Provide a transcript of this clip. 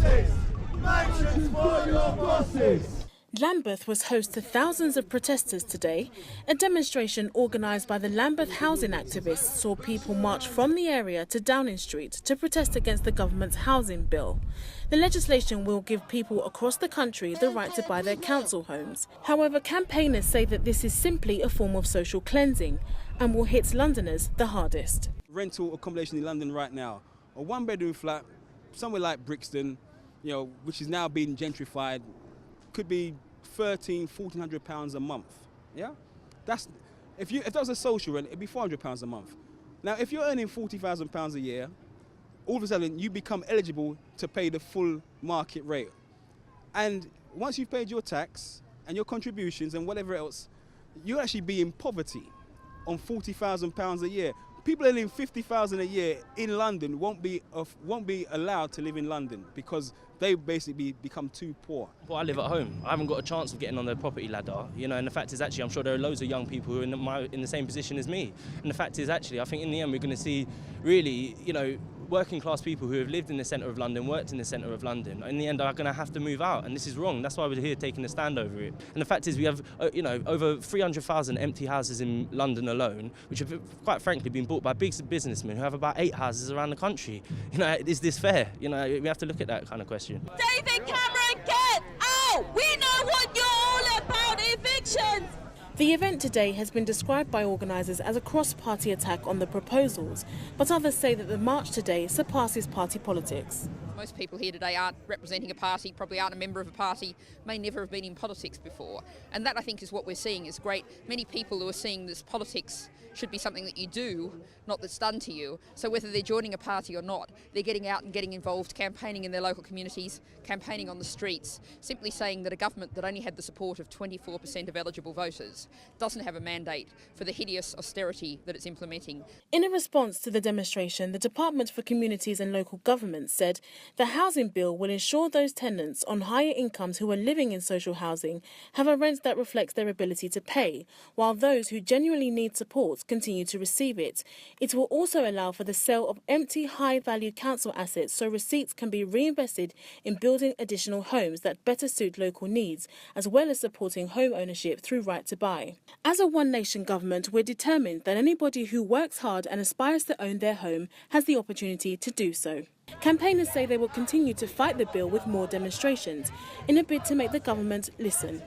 justice! Mansions for your bosses! Lambeth was host to thousands of protesters today. A demonstration organised by the Lambeth Housing Activists saw people march from the area to Downing Street to protest against the government's housing bill. The legislation will give people across the country the right to buy their council homes. However, campaigners say that this is simply a form of social cleansing and will hit Londoners the hardest. Rental accommodation in London right now, a one-bedroom flat, somewhere like Brixton, which is now being gentrified, could be £1,300–1,400 a month. Yeah, if that was a social rent, it'd be £400 a month. Now, if you're earning £40,000 a year, all of a sudden you become eligible to pay the full market rate. And once you've paid your tax and your contributions and whatever else, you'll actually be in poverty on £40,000 a year. People earning £50,000 a year in London won't be allowed to live in London because they basically become too poor. Well, I live at home. I haven't got a chance of getting on the property ladder, and the fact is actually I'm sure there are loads of young people who are in the same position as me. And the fact is actually I think in the end we're going to see really, working class people who have lived in the centre of London, worked in the centre of London, in the end are going to have to move out, and this is wrong. That's why we're here taking a stand over it. And the fact is we have, over 300,000 empty houses in London alone, which have quite frankly been bought by big businessmen who have about 8 houses around the country. Is this fair? We have to look at that kind of question. David Cameron, get out! We know what you're all about, evictions! The event today has been described by organisers as a cross-party attack on the proposals, but others say that the march today surpasses party politics. Most people here today aren't representing a party, probably aren't a member of a party, may never have been in politics before. And that, I think, is what we're seeing is great. Many people who are seeing this politics should be something that you do, not that's done to you. So whether they're joining a party or not, they're getting out and getting involved, campaigning in their local communities, campaigning on the streets, simply saying that a government that only had the support of 24% of eligible voters doesn't have a mandate for the hideous austerity that it's implementing. In a response to the demonstration, the Department for Communities and Local Government said the housing bill will ensure those tenants on higher incomes who are living in social housing have a rent that reflects their ability to pay, while those who genuinely need support continue to receive it. It will also allow for the sale of empty, high-value council assets so receipts can be reinvested in building additional homes that better suit local needs, as well as supporting home ownership through right to buy. As a one-nation government, we're determined that anybody who works hard and aspires to own their home has the opportunity to do so. Campaigners say they will continue to fight the bill with more demonstrations in a bid to make the government listen.